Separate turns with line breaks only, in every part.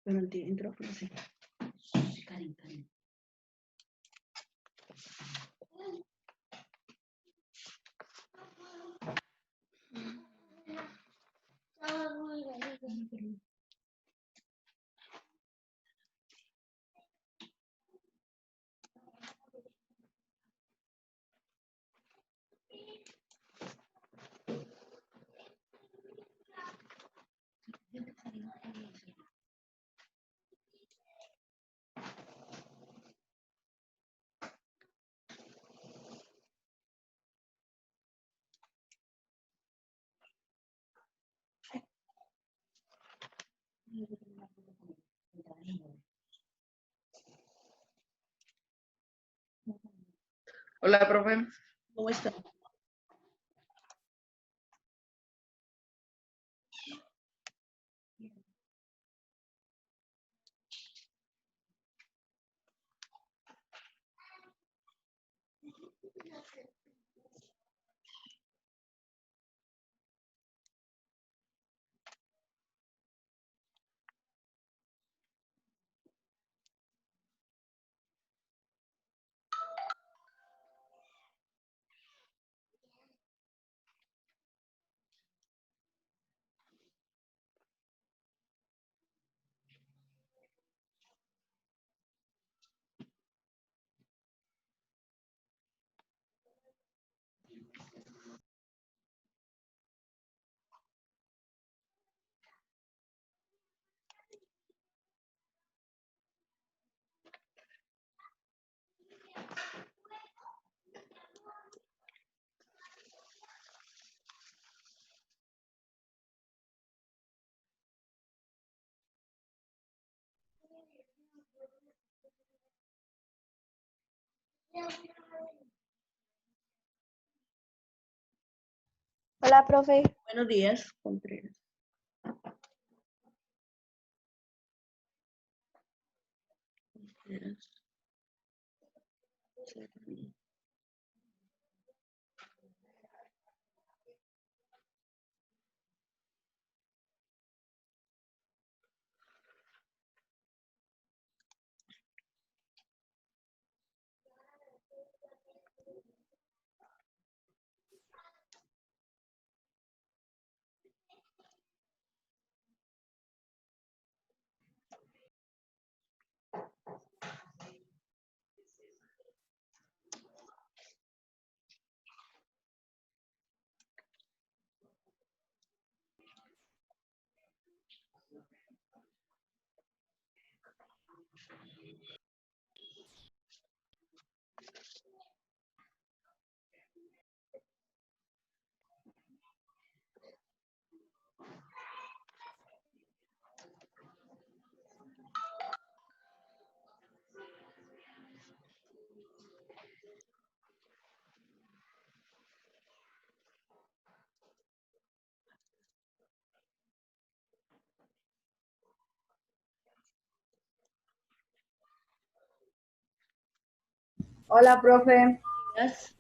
Pero entró, pero sí.
Hola, profe.
¿Cómo está?
Hola, profe.
Buenos días, Contreras. Contreras.
Hola, profe.
Días.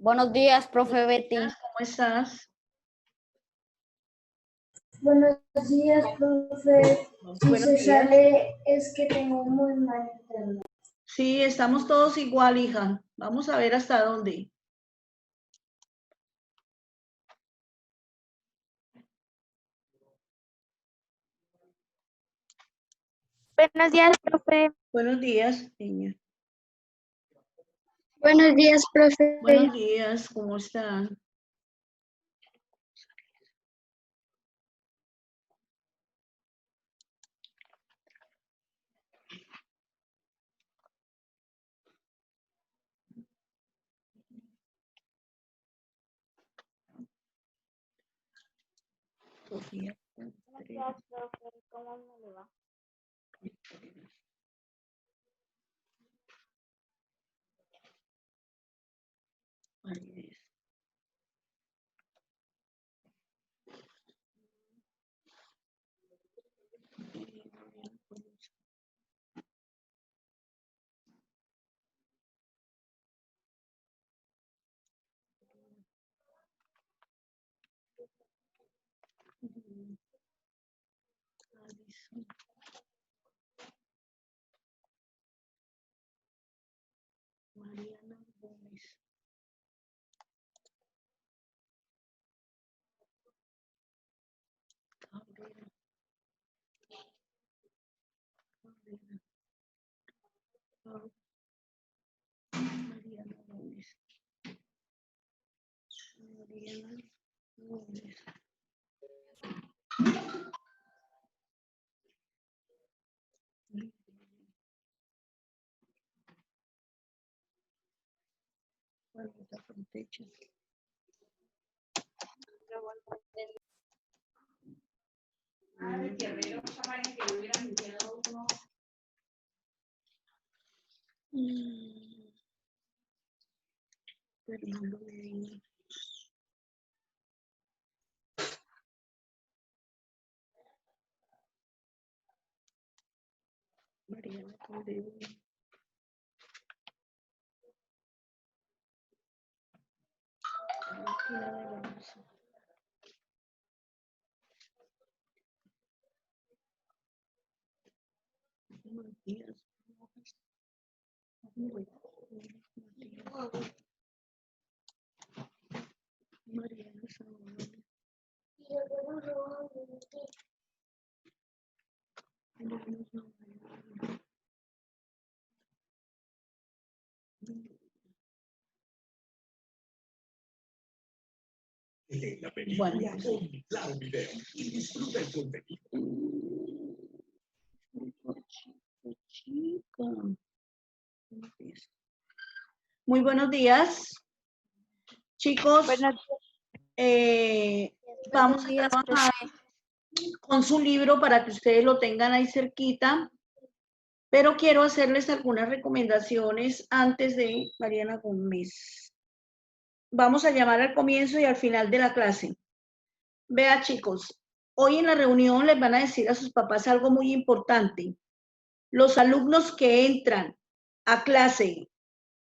Buenos días, profe Betty.
¿Cómo estás?
Buenos días, profe. Si
Buenos
se
días.
sale es que tengo muy mal internet.
Sí, estamos todos igual, hija. Vamos a ver hasta dónde.
Buenos días, profe.
Buenos días, niña.
Buenos días, profe.
Buenos días, ¿cómo están? Sofía.
profe. ¿Cómo me le va?
Validez. Alison. Mariana Gómez. Cabrera. Cabrera. Mariana Gómez. Mariana Gómez. Juanita Fontecha. Fernando Medina. Mariana Calderón. Valentina Alonso. Matías Rojas. Matías. Mariana Zamora. Bueno,
Claro Video y disfruta el contenido.
chica. Muy buenos días, chicos. Vamos a trabajar con su libro para que ustedes lo tengan ahí cerquita, pero quiero hacerles algunas recomendaciones antes de Mariana Gómez. Vamos a llamar al comienzo y al final de la clase. Vea, chicos, hoy en la reunión les van a decir a sus papás algo muy importante. Los alumnos que entran a clase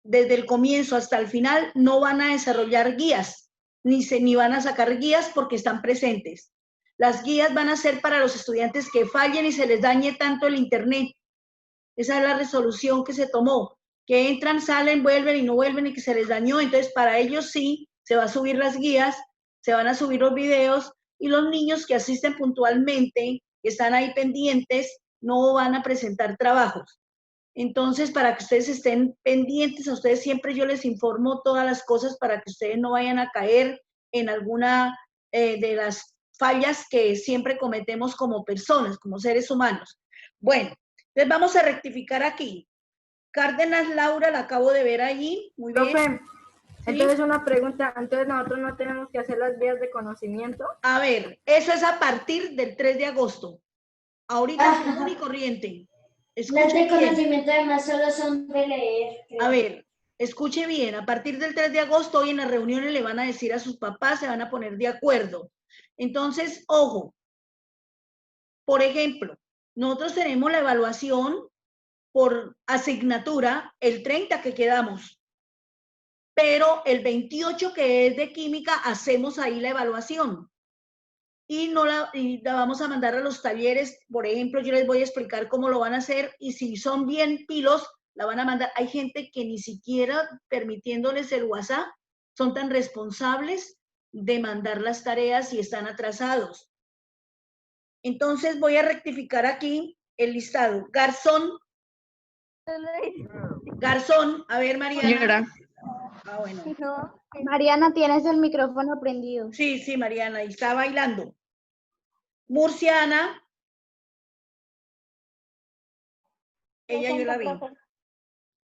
desde el comienzo hasta el final no van a desarrollar guías, ni van a sacar guías porque están presentes. Las guías van a ser para los estudiantes que fallen y se les dañe tanto el internet. Esa es la resolución que se tomó, que entran, salen, vuelven y no vuelven y que se les dañó. Entonces, para ellos sí, se va a subir las guías, se van a subir los videos y los niños que asisten puntualmente, que están ahí pendientes, no van a presentar trabajos. Entonces, para que ustedes estén pendientes, a ustedes siempre yo les informo todas las cosas para que ustedes no vayan a caer en alguna de las fallas que siempre cometemos como personas, como seres humanos. Bueno, entonces vamos a rectificar aquí. Cárdenas Laura, la acabo de ver allí, muy bien.
Profe,
¿Sí?
entonces una pregunta, entonces nosotros no tenemos que hacer las vías de conocimiento.
A ver, eso es a partir del 3 de agosto. Ahorita es común y corriente.
Las de
Escuchen bien.
conocimiento además solo son de leer. Creo.
A ver, escuche bien, a partir del 3 de agosto, hoy en las reuniones le van a decir a sus papás, se van a poner de acuerdo. Entonces, ojo, por ejemplo, nosotros tenemos la evaluación por asignatura el 30 que quedamos. pero el 28 que es de química hacemos ahí la evaluación. Y la vamos a mandar a los talleres. Por ejemplo, yo les voy a explicar cómo lo van a hacer y si son bien pilos, la van a mandar. Hay gente que ni siquiera permitiéndoles el WhatsApp son tan responsables de mandar las tareas y están atrasados. Entonces voy a rectificar aquí el listado. Garzón. Garzón, a ver, Mariana.
Señora,
Ah, bueno.
Mariana, tienes el micrófono prendido.
Sí, sí, Mariana, y está bailando. Murciana. Ella yo la vi.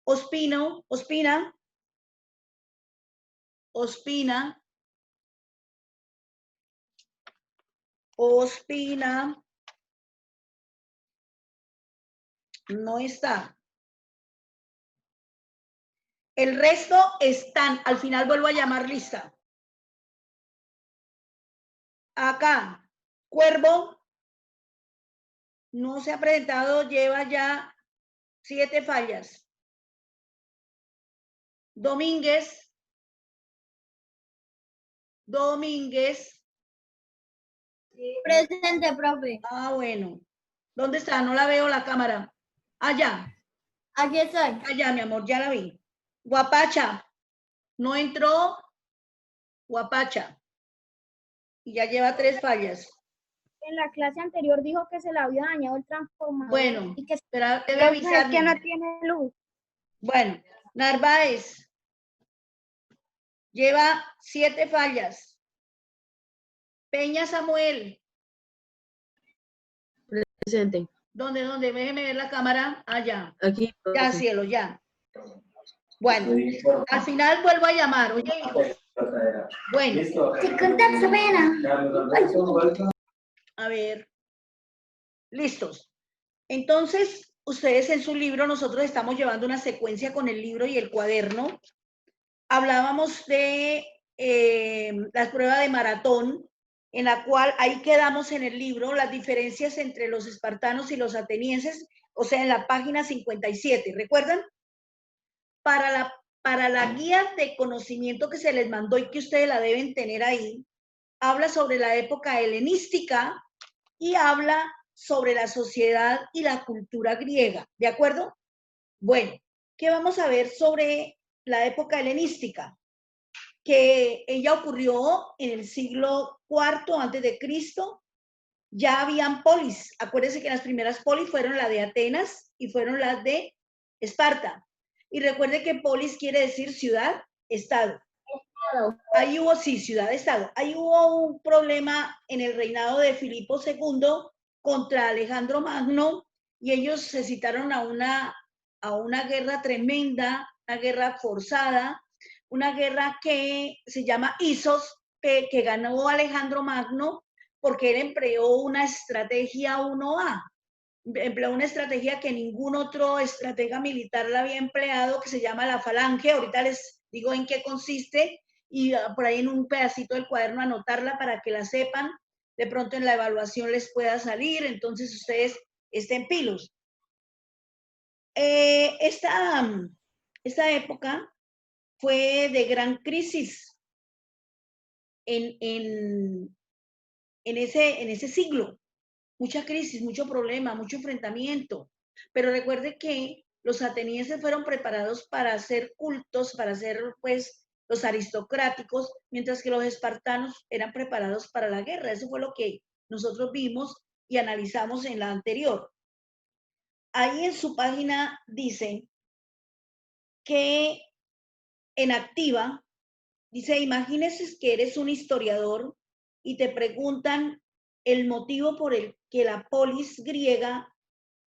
Ospina. No está. El resto están. Al final vuelvo a llamar lista. Acá, Cuervo. No se ha presentado, lleva ya 7 fallas. Domínguez.
Presente, profe.
Ah, bueno. ¿Dónde está? No la veo la cámara. Allá.
Aquí estoy.
Allá, mi amor, ya la vi. Guapacha. No entró. Guapacha. Y ya lleva 3 fallas.
En la clase anterior dijo que se le había dañado el transformador.
Bueno,
y que
pero debe avisarme.
que no tiene luz.
Bueno, Narváez. Lleva 7 fallas. Peña Samuel.
Presente.
¿Dónde? Déjeme ver la cámara. Allá.
Aquí.
Ya, cielo, ya. Bueno, al final vuelvo a llamar. Oye, hijo. Bueno,
¿Qué contacto, pena?
a ver. Listos. Entonces, ustedes en su libro, nosotros estamos llevando una secuencia con el libro y el cuaderno. Hablábamos de las pruebas de maratón, en la cual ahí quedamos en el libro las diferencias entre los espartanos y los atenienses, o sea, en la página 57, ¿recuerdan? Para la guía de conocimiento que se les mandó y que ustedes la deben tener ahí, habla sobre la época helenística y habla sobre la sociedad y la cultura griega, ¿de acuerdo? Bueno, ¿qué vamos a ver sobre la época helenística? Que ella ocurrió en el siglo IV antes de Cristo. Ya habían polis. Acuérdense que las primeras polis fueron la de Atenas y fueron las de Esparta. Y recuerde que polis quiere decir ciudad, estado. Ahí hubo, sí, ciudad, estado. Ahí hubo un problema en el reinado de Filipo II contra Alejandro Magno y ellos se citaron a una guerra tremenda, una guerra forzada, una guerra que se llama Isos, que ganó Alejandro Magno porque él empleó una estrategia 1A. Empleó una estrategia que ningún otro estratega militar la había empleado, que se llama la falange. Ahorita les digo en qué consiste y por ahí en un pedacito del cuaderno anotarla para que la sepan. De pronto en la evaluación les pueda salir, entonces ustedes estén pilos. Esta época fue de gran crisis en ese siglo. Mucha crisis, mucho problema, mucho enfrentamiento. Pero recuerde que los atenienses fueron preparados para ser cultos, para ser, pues, los aristocráticos, mientras que los espartanos eran preparados para la guerra. Eso fue lo que nosotros vimos y analizamos en la anterior. Ahí en su página dice que en activa, dice, imagínese que eres un historiador y te preguntan el motivo por el que la polis griega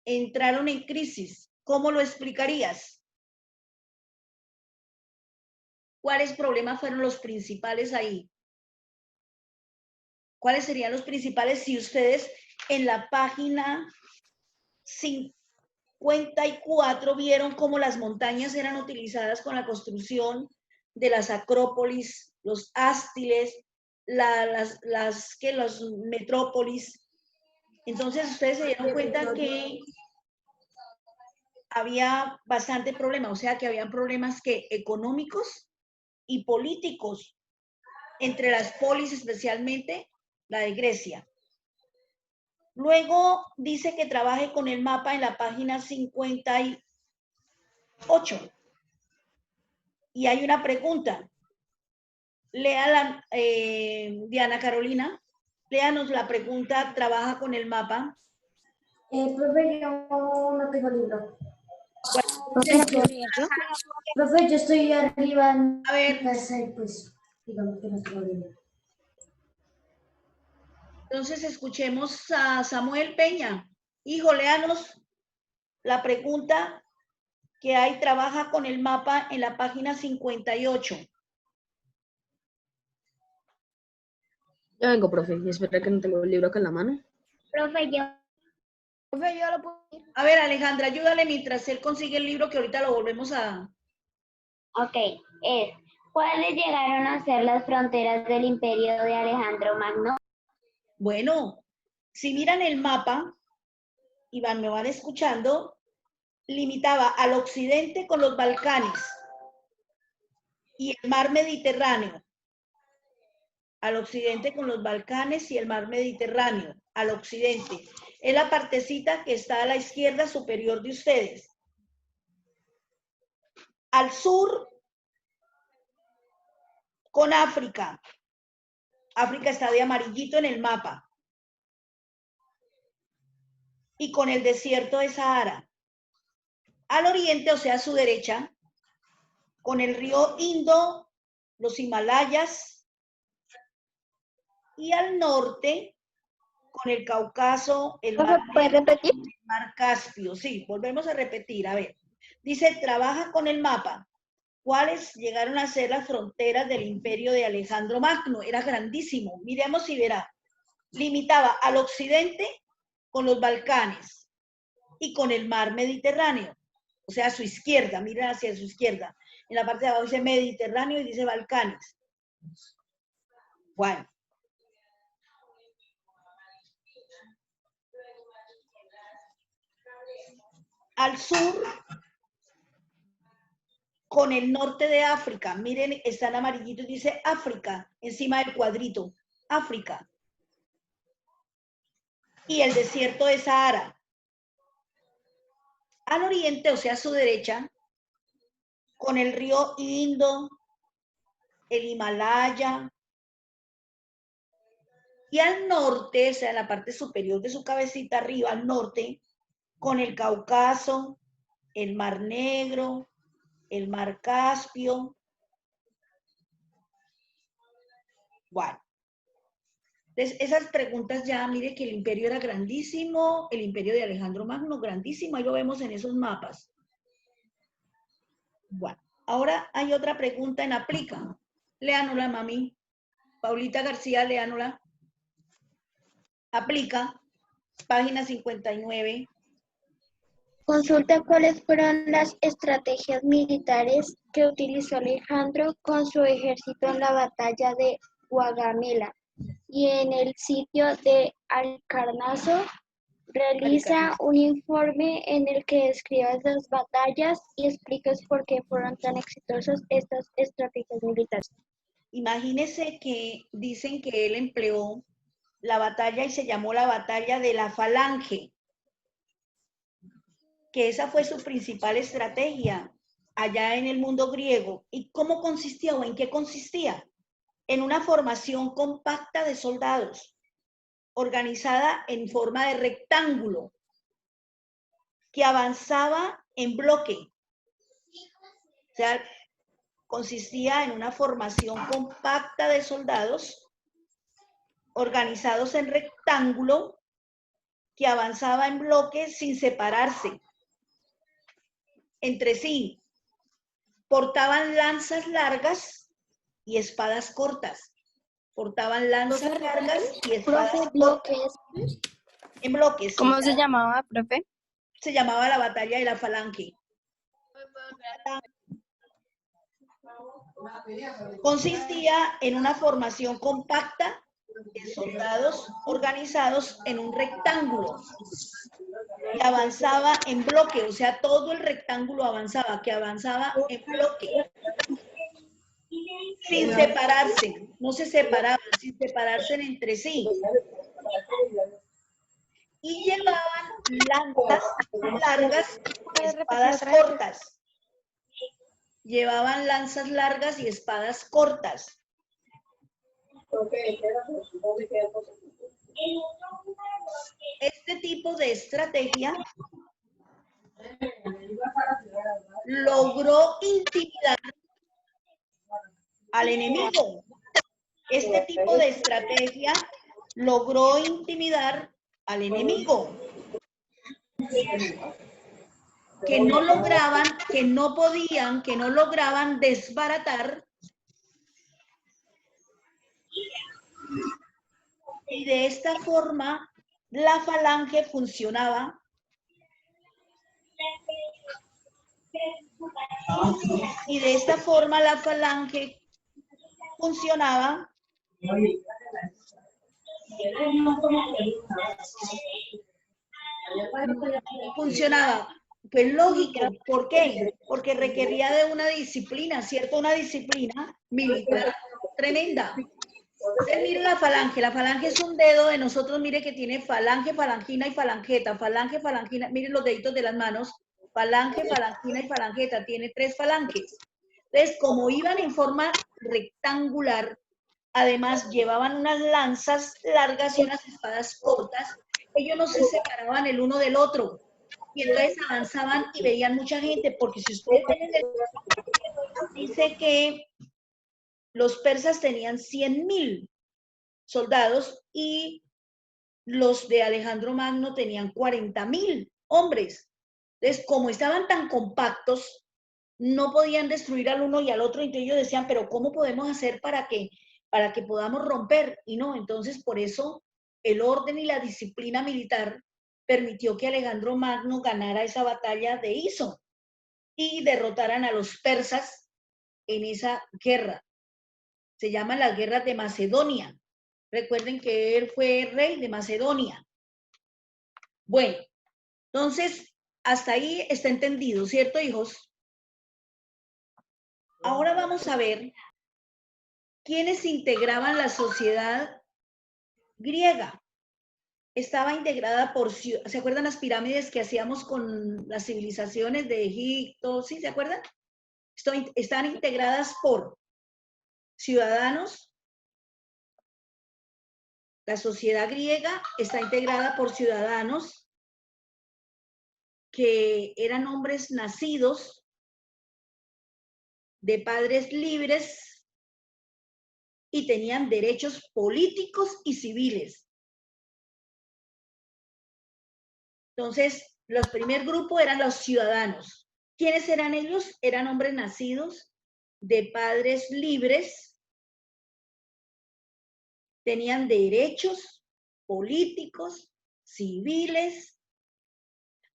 entraron en crisis. ¿Cómo lo explicarías? ¿Cuáles problemas fueron los principales ahí? ¿Cuáles serían los principales si ustedes en la página 54 vieron cómo las montañas eran utilizadas con la construcción de las acrópolis, los ástiles, las metrópolis? Entonces ustedes se dieron cuenta que había bastante problema, o sea que habían problemas que económicos, y políticos, entre las polis especialmente la de Grecia. Luego dice que trabaje con el mapa en la página 58. Y hay una pregunta. Léala, Diana Carolina, léanos la pregunta, ¿trabaja con el mapa?
Profe, yo no tengo libro.
¿Profe?
Profe, yo estoy arriba en
A ver.
casa y pues digamos que no tengo libro.
Entonces escuchemos a Samuel Peña. Hijo, léanos la pregunta que hay, trabaja con el mapa en la página 58.
Ya vengo, profe, y espera que no tengo el libro acá en la mano.
Profe, yo lo puedo ir.
A ver, Alejandra, ayúdale mientras él consigue el libro que ahorita lo volvemos a...
Ok, ¿cuáles llegaron a ser las fronteras del imperio de Alejandro Magno?
Bueno, si miran el mapa, y me van escuchando, limitaba al occidente con los Balcanes y el mar Mediterráneo. Al occidente con los Balcanes y el mar Mediterráneo, al occidente. Es la partecita que está a la izquierda superior de ustedes. Al sur, con África. África está de amarillito en el mapa. Y con el desierto de Sahara. Al oriente, o sea, a su derecha, con el río Indo, los Himalayas, y al norte, con el Cáucaso, el mar,
¿Puedes repetir?
el mar Caspio. Sí, volvemos a repetir, a ver. Dice, trabaja con el mapa. ¿Cuáles llegaron a ser las fronteras del imperio de Alejandro Magno? Era grandísimo. Miremos y verá. Limitaba al occidente con los Balcanes y con el mar Mediterráneo. O sea, a su izquierda, miren hacia su izquierda. En la parte de abajo dice Mediterráneo y dice Balcanes. Bueno. Al sur, con el norte de África. Miren, está en amarillito y dice África, encima del cuadrito. África. Y el desierto de Sahara. Al oriente, o sea, a su derecha, con el río Indo, el Himalaya. Y al norte, o sea, en la parte superior de su cabecita, arriba, al norte, con el Cáucaso, el Mar Negro, el Mar Caspio. Bueno. Entonces, esas preguntas ya, mire que el imperio era grandísimo, el imperio de Alejandro Magno, grandísimo, ahí lo vemos en esos mapas. Bueno, ahora hay otra pregunta en Aplica. Léanosla, mami. Paulita García, léanosla. Aplica, página 59.
Consulta cuáles fueron las estrategias militares que utilizó Alejandro con su ejército en la batalla de Gaugamela y en el sitio de Halicarnaso. Realiza un informe en el que describa esas batallas y expliques por qué fueron tan exitosas estas estrategias militares.
Imagínese que dicen que él empleó la batalla y se llamó la batalla de la Falange, que esa fue su principal estrategia allá en el mundo griego. ¿Y cómo consistía o en qué consistía? En una formación compacta de soldados, organizada en forma de rectángulo, que avanzaba en bloque. O sea, consistía en una formación compacta de soldados organizados en rectángulo que avanzaba en bloque sin separarse entre sí. Portaban lanzas largas y espadas cortas. Portaban lanzas largas y espadas cortas.
Bloques.
En bloques.
¿Cómo
sí.
se llamaba, profe?
Se llamaba la batalla de la Falange. Consistía en una formación compacta de soldados organizados en un rectángulo que avanzaba en bloque, o sea, todo el rectángulo avanzaba, que avanzaba en bloque. sin separarse, no se separaban, sin separarse entre sí. Y llevaban lanzas largas y espadas cortas. Llevaban lanzas largas y espadas cortas. Este tipo de estrategia logró intimidar al enemigo. Este tipo de estrategia logró intimidar al enemigo. Que no lograban, que no podían, que no lograban desbaratar. Y de esta forma la falange funcionaba. Y de esta forma la falange funcionaba. Funcionaba. Pues lógico. ¿Por qué? Porque requería de una disciplina, ¿cierto? Una disciplina militar tremenda. Entonces, mire la falange. La falange es un dedo de nosotros, mire que tiene falange, falangina y falangeta. Falange, falangina, miren los deditos de las manos. Falange, falangina y falangeta. Tiene 3 falanges. Entonces, como iban en forma rectangular, además llevaban unas lanzas largas y unas espadas cortas, ellos no se separaban el uno del otro. Y entonces avanzaban y veían mucha gente, porque si ustedes ven, dice que los persas tenían 100.000 soldados y los de Alejandro Magno tenían 40.000 hombres. Entonces, como estaban tan compactos, no podían destruir al uno y al otro, entonces ellos decían, pero ¿cómo podemos hacer para que podamos romper? Y no, entonces por eso el orden y la disciplina militar permitió que Alejandro Magno ganara esa batalla de Iso y derrotaran a los persas en esa guerra. Se llama la guerra de Macedonia. Recuerden que él fue rey de Macedonia. Bueno, entonces, hasta ahí está entendido, ¿cierto, hijos? Ahora vamos a ver quiénes integraban la sociedad griega. Estaba integrada por, ¿se acuerdan las pirámides que hacíamos con las civilizaciones de Egipto? ¿Sí? ¿Se acuerdan? Están integradas por ciudadanos. La sociedad griega está integrada por ciudadanos que eran hombres nacidos de padres libres y tenían derechos políticos y civiles. Entonces, los primer grupo eran los ciudadanos. ¿Quiénes eran ellos? Eran hombres nacidos de padres libres, tenían derechos políticos, civiles,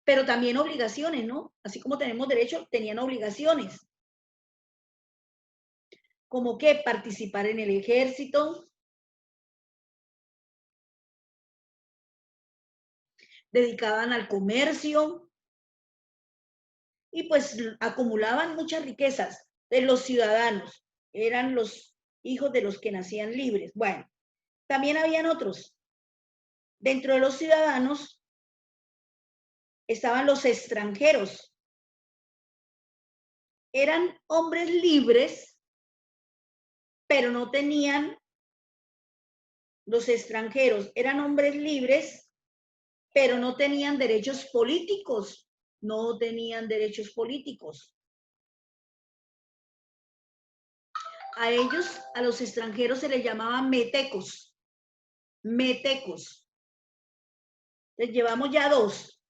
pero también obligaciones, ¿no? Así como tenemos derechos, tenían obligaciones. Como que participar en el ejército, dedicaban al comercio y pues acumulaban muchas riquezas de los ciudadanos. Eran los hijos de los que nacían libres. Bueno, también habían otros. Dentro de los ciudadanos estaban los extranjeros. Eran hombres libres, pero no tenían, los extranjeros eran hombres libres, pero no tenían derechos políticos. No tenían derechos políticos. A ellos, a los extranjeros, se les llamaba metecos. Metecos. Entonces, llevamos ya 2.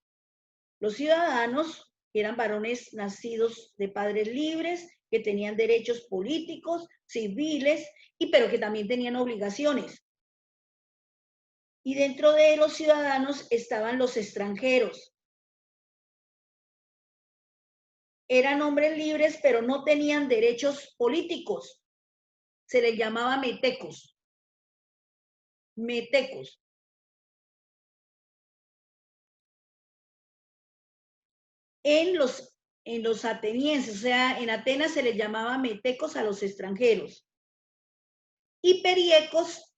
Los ciudadanos, que eran varones nacidos de padres libres, que tenían derechos políticos, civiles, pero que también tenían obligaciones. Y dentro de los ciudadanos estaban los extranjeros. Eran hombres libres, pero no tenían derechos políticos. Se les llamaba metecos. Metecos. En los atenienses, o sea, en Atenas se les llamaba metecos a los extranjeros. y periecos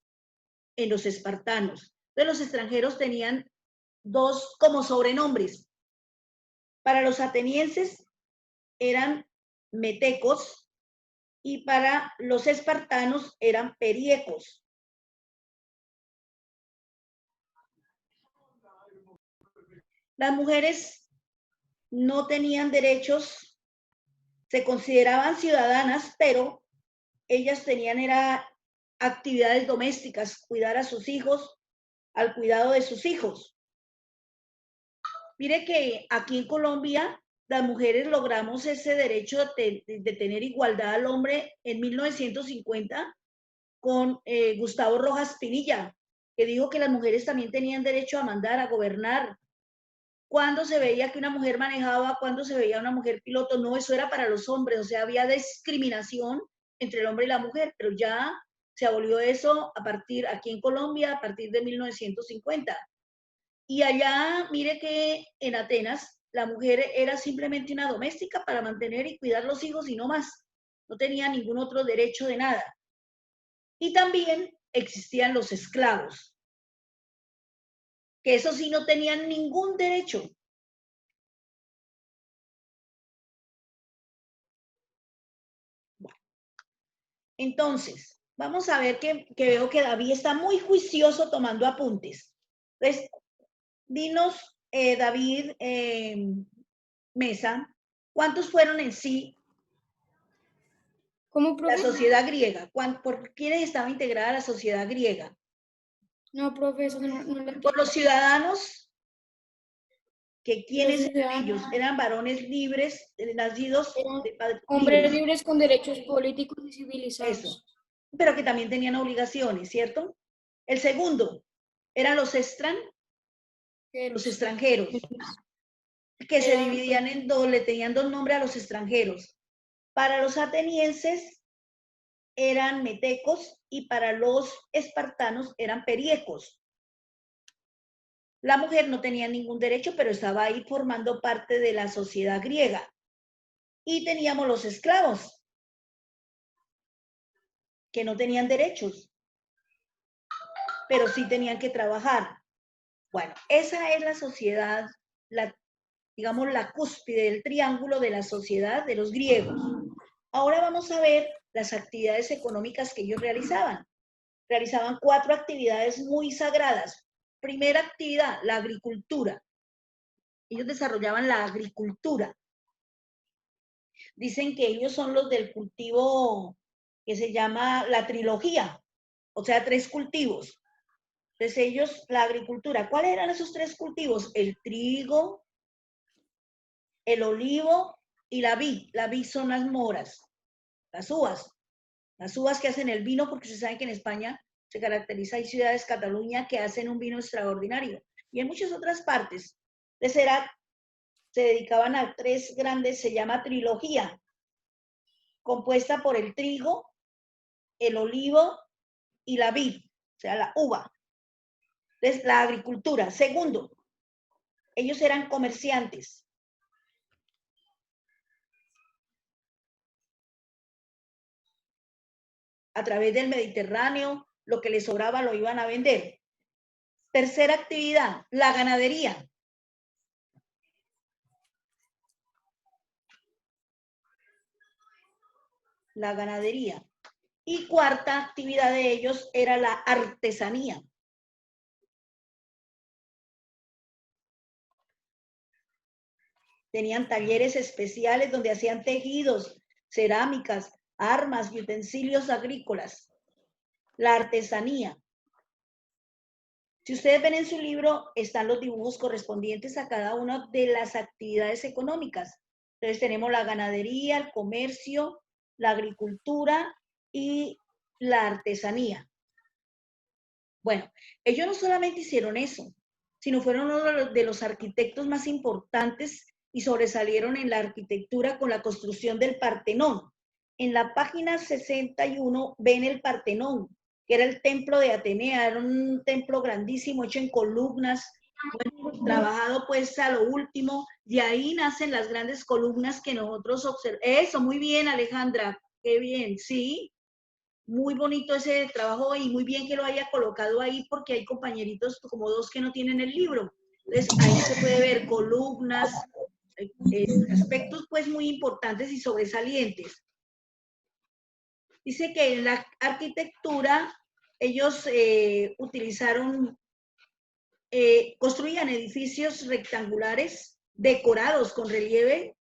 en los espartanos. Entonces los extranjeros tenían dos como sobrenombres. Para los atenienses eran metecos y para los espartanos eran periecos. Las mujeres no tenían derechos, se consideraban ciudadanas, pero ellas tenían actividades domésticas, cuidar a sus hijos, al cuidado de sus hijos. Mire que aquí en Colombia las mujeres logramos ese derecho de tener igualdad al hombre en 1950 con Gustavo Rojas Pinilla, que dijo que las mujeres también tenían derecho a mandar, a gobernar. Cuando se veía que una mujer manejaba, cuando se veía una mujer piloto, no, eso era para los hombres, o sea, había discriminación entre el hombre y la mujer, pero ya se abolió eso aquí en Colombia, a partir de 1950. Y allá, mire que en Atenas, la mujer era simplemente una doméstica para mantener y cuidar los hijos y no más. No tenía ningún otro derecho de nada. Y también existían los esclavos, que eso sí no tenían ningún derecho. Entonces, vamos a ver que veo que David está muy juicioso tomando apuntes. Entonces, dinos, David Mesa, ¿cuántos fueron en sí
¿Cómo,
la
profe?
sociedad griega? ¿Por quiénes estaba integrada la sociedad griega?
No, profe, eso no lo entiendo.
Por los ciudadanos, que quiénes
Los
eran
ciudadanos.
ellos, eran varones libres, nacidos
Eran
de padres
hombres
libres.
libres con derechos políticos y civilizados.
Eso, pero que también tenían obligaciones, ¿cierto? El segundo, eran los extranjeros, que se dividían en dos, le tenían dos nombres a los extranjeros. Para los atenienses eran metecos y para los espartanos eran periecos. La mujer no tenía ningún derecho, pero estaba ahí formando parte de la sociedad griega. Y teníamos los esclavos, que no tenían derechos, pero sí tenían que trabajar. Bueno, esa es la sociedad, digamos, la cúspide del triángulo de la sociedad de los griegos. Ahora vamos a ver las actividades económicas que ellos realizaban. Realizaban 4 actividades muy sagradas. Primera actividad, la agricultura. Ellos desarrollaban la agricultura. Dicen que ellos son los del cultivo que se llama la trilogía, o sea, 3 cultivos. Entonces ellos, la agricultura, ¿cuáles eran esos 3 cultivos? El trigo, el olivo y la vid. La vid son las moras, las uvas que hacen el vino, porque se sabe que en España se caracteriza, hay ciudades, Cataluña, que hacen un vino extraordinario. Y en muchas otras partes. Entonces se dedicaban a 3 grandes, se llama trilogía, compuesta por el trigo, el olivo y la vid, o sea, la uva. Entonces, la agricultura. Segundo, ellos eran comerciantes. A través del Mediterráneo, lo que les sobraba lo iban a vender. Tercera actividad, la ganadería. La ganadería. Y cuarta actividad de ellos era la artesanía. Tenían talleres especiales donde hacían tejidos, cerámicas, armas y utensilios agrícolas. La artesanía. Si ustedes ven en su libro, están los dibujos correspondientes a cada una de las actividades económicas. Entonces tenemos la ganadería, el comercio, la agricultura y la artesanía. Bueno, ellos no solamente hicieron eso, sino fueron uno de los arquitectos más importantes y sobresalieron en la arquitectura con la construcción del Partenón. En la página 61 ven el Partenón, que era el templo de Atenea, era un templo grandísimo, hecho en columnas, trabajado pues a lo último, de ahí nacen las grandes columnas que nosotros observamos. Eso, muy bien, Alejandra, qué bien, sí. Muy bonito ese trabajo y muy bien que lo haya colocado ahí porque hay compañeritos como 2 que no tienen el libro. Entonces ahí se puede ver columnas, aspectos pues muy importantes y sobresalientes. Dice que en la arquitectura ellos construían edificios rectangulares decorados con relieve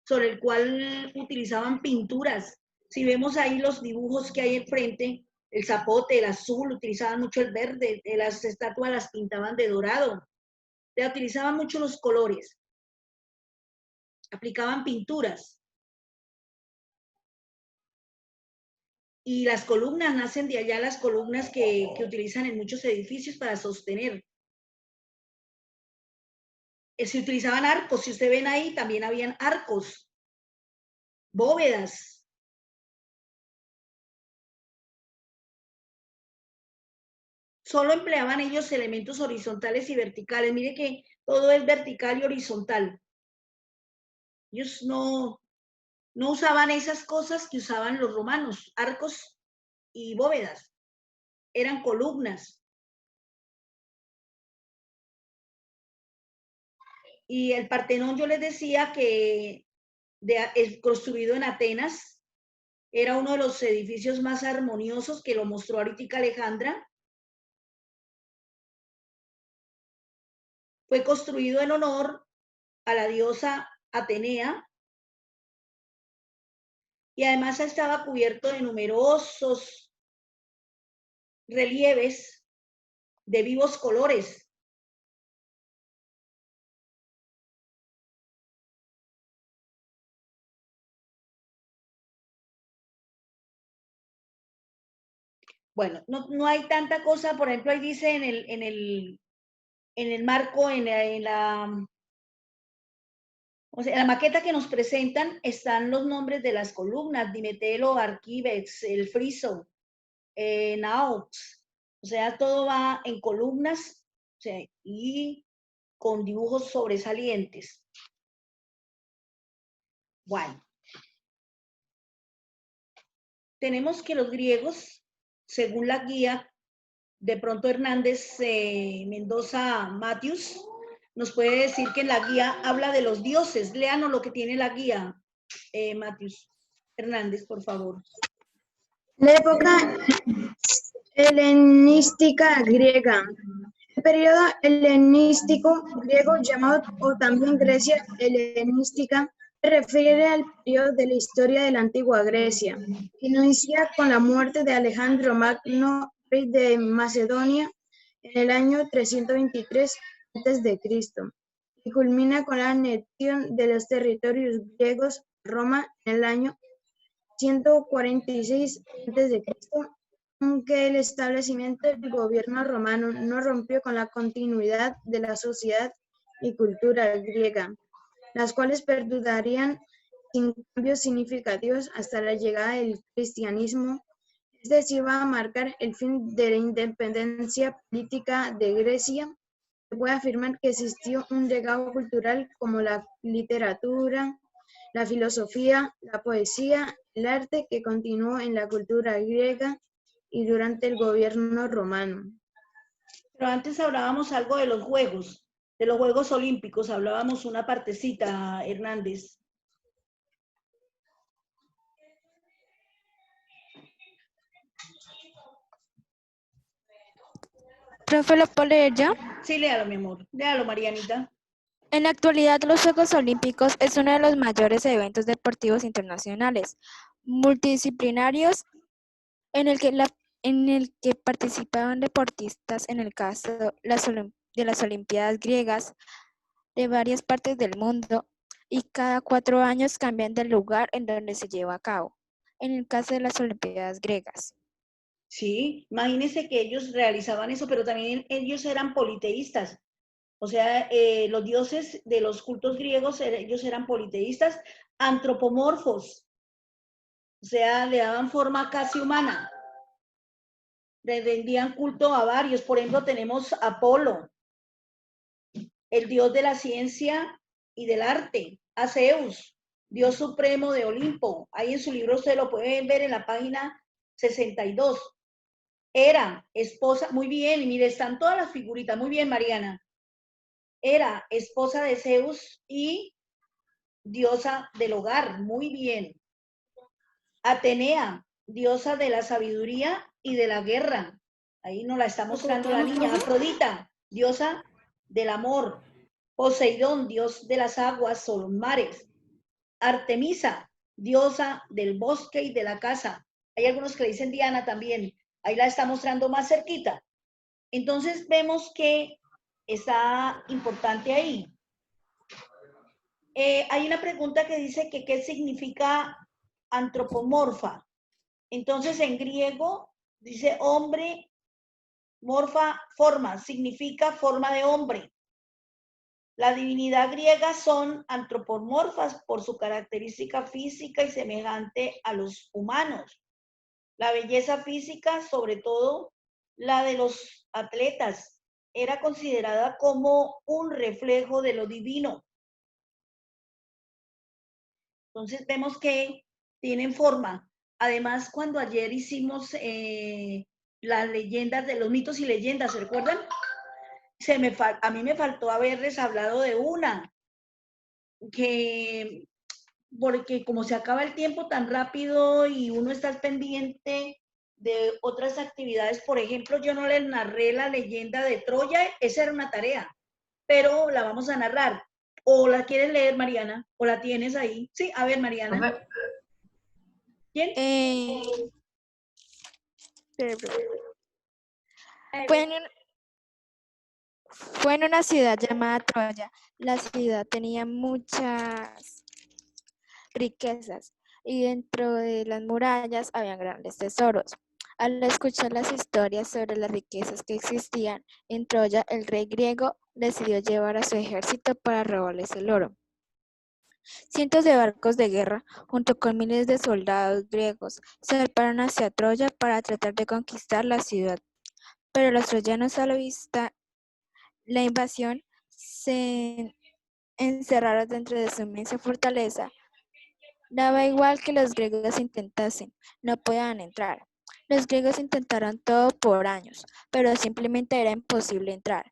sobre el cual utilizaban pinturas. Si vemos ahí los dibujos que hay enfrente, el zapote, el azul, utilizaban mucho el verde, las estatuas las pintaban de dorado, utilizaban mucho los colores, aplicaban pinturas. Y las columnas nacen de allá, las columnas que utilizan en muchos edificios para sostener. Se utilizaban arcos, si usted ven ahí, también habían arcos, bóvedas. Solo empleaban ellos elementos horizontales y verticales. Mire que todo es vertical y horizontal. Ellos no usaban esas cosas que usaban los romanos, arcos y bóvedas. Eran columnas. Y el Partenón, yo les decía que construido en Atenas, era uno de los edificios más armoniosos, que lo mostró ahorita Alejandra. Fue construido en honor a la diosa Atenea y además estaba cubierto de numerosos relieves de vivos colores. Bueno, no hay tanta cosa, por ejemplo, ahí dice en el marco, o sea, en la maqueta que nos presentan están los nombres de las columnas: Dimetelo, Arquímedes, el friso, Naox. O sea, todo va en columnas, o sea, y con dibujos sobresalientes. Bueno, tenemos que los griegos, según la guía, de pronto Hernández Mendoza Matthews, nos puede decir que en la guía habla de los dioses. Léanos lo que tiene la guía, Matthews Hernández, por favor.
La época helenística griega. El periodo helenístico griego, llamado o también Grecia helenística, se refiere al periodo de la historia de la antigua Grecia, que inicia con la muerte de Alejandro Magno, rey de Macedonia, en el año 323 a.C., y culmina con la anexión de los territorios griegos a Roma en el año 146 a.C., aunque el establecimiento del gobierno romano no rompió con la continuidad de la sociedad y cultura griega, las cuales perdurarían sin cambios significativos hasta la llegada del cristianismo. Es decir, va a marcar el fin de la independencia política de Grecia. Se puede afirmar que existió un legado cultural como la literatura, la filosofía, la poesía, el arte, que continuó en la cultura griega y durante el gobierno romano.
Pero antes hablábamos algo de los Juegos Olímpicos, hablábamos una partecita, Hernández.
Profe, ¿lo puedo leer ya?
Sí, léalo, mi amor. Léalo, Marianita.
En la actualidad, los Juegos Olímpicos es uno de los mayores eventos deportivos internacionales, multidisciplinarios, en el que participaban deportistas, en el caso de las Olimpiadas griegas, de varias partes del mundo, y cada 4 años cambian del lugar en donde se lleva a cabo, en el caso de las Olimpiadas griegas.
Sí, imagínense que ellos realizaban eso, pero también ellos eran politeístas. O sea, los dioses de los cultos griegos, ellos eran politeístas, antropomorfos. O sea, le daban forma casi humana. Le rendían culto a varios. Por ejemplo, tenemos Apolo, el dios de la ciencia y del arte, a Zeus, dios supremo de Olimpo. Ahí en su libro ustedes lo pueden ver en la página 62. Era esposa, muy bien, y mire, están todas las figuritas, muy bien, Mariana. Era esposa de Zeus y diosa del hogar, muy bien. Atenea, diosa de la sabiduría y de la guerra. Ahí nos la está mostrando la niña. Afrodita, diosa del amor. Poseidón, dios de las aguas o los mares. Artemisa, diosa del bosque y de la casa. Hay algunos que le dicen Diana también. Ahí la está mostrando más cerquita. Entonces vemos que está importante ahí. Hay una pregunta que dice que qué significa antropomorfa. Entonces en griego dice hombre, morfa, forma, significa forma de hombre. La divinidad griega son antropomorfas por su característica física y semejante a los humanos. La belleza física, sobre todo la de los atletas, era considerada como un reflejo de lo divino. Entonces vemos que tienen forma. Además, cuando ayer hicimos las leyendas de los mitos y leyendas, ¿se recuerdan? A mí me faltó haberles hablado de una, porque como se acaba el tiempo tan rápido y uno está pendiente de otras actividades, por ejemplo, yo no les narré la leyenda de Troya, esa era una tarea, pero la vamos a narrar. ¿O la quieres leer, Mariana? ¿O la tienes ahí? Sí, a ver, Mariana. ¿Quién?
Fue en una ciudad llamada Troya. La ciudad tenía muchas riquezas y dentro de las murallas habían grandes tesoros. Al escuchar las historias sobre las riquezas que existían en Troya, el rey griego decidió llevar a su ejército para robarles el oro. Cientos de barcos de guerra, junto con miles de soldados griegos, zarparon hacia Troya para tratar de conquistar la ciudad. Pero los troyanos, a la vista la invasión, se encerraron dentro de su inmensa fortaleza. Daba igual que los griegos intentasen, no podían entrar. Los griegos intentaron todo por años, pero simplemente era imposible entrar.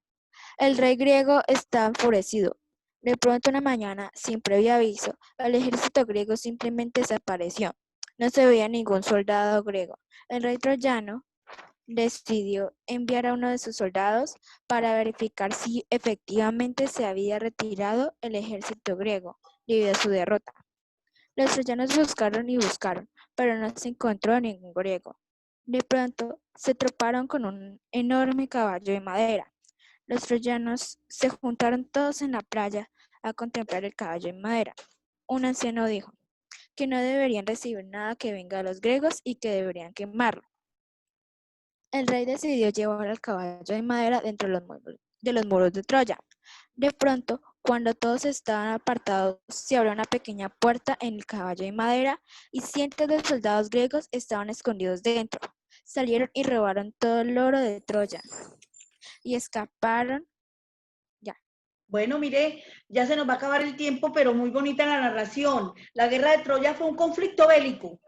El rey griego estaba enfurecido. De pronto una mañana, sin previo aviso, el ejército griego simplemente desapareció. No se veía ningún soldado griego. El rey troyano decidió enviar a uno de sus soldados para verificar si efectivamente se había retirado el ejército griego debido a su derrota. Los troyanos buscaron y buscaron, pero no se encontró ningún griego. De pronto se toparon con un enorme caballo de madera. Los troyanos se juntaron todos en la playa a contemplar el caballo de madera. Un anciano dijo que no deberían recibir nada que venga de los griegos y que deberían quemarlo. El rey decidió llevar al caballo de madera dentro de los muros de Troya. De pronto, cuando todos estaban apartados, se abrió una pequeña puerta en el caballo de madera y cientos de soldados griegos estaban escondidos dentro. Salieron y robaron todo el oro de Troya y escaparon. Ya.
Bueno, mire, ya se nos va a acabar el tiempo, pero muy bonita la narración. La guerra de Troya fue un conflicto bélico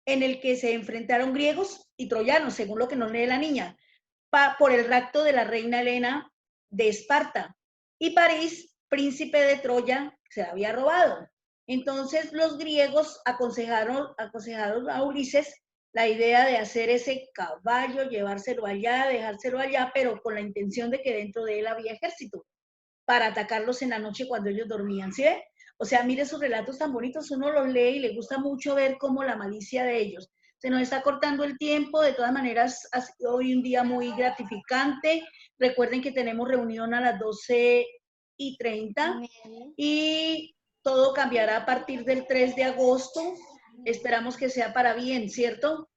en el que se enfrentaron griegos y troyanos, según lo que nos lee la niña, por el rapto de la reina Helena de Esparta. Y París, príncipe de Troya, se había robado. Entonces los griegos aconsejaron a Ulises la idea de hacer ese caballo, llevárselo allá, dejárselo allá, pero con la intención de que dentro de él había ejército, para atacarlos en la noche cuando ellos dormían, ¿sí ve? O sea, mire sus relatos tan bonitos, uno los lee y le gusta mucho ver cómo la malicia de ellos. Se nos está cortando el tiempo, de todas maneras, ha sido hoy un día muy gratificante. Recuerden que tenemos reunión a las 12:30 y todo cambiará a partir del 3 de agosto. Esperamos que sea para bien, ¿cierto?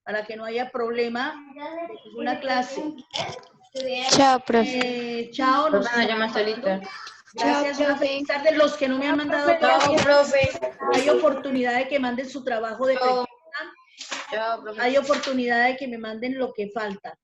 Para que no haya problema de ninguna clase.
Chao, profe.
Chao.
Profe, no llama solita.
Gracias, una feliz tarde. Los que no me han mandado hay oportunidad de que manden su trabajo de pregunta. Hay oportunidad de que me manden lo que falta.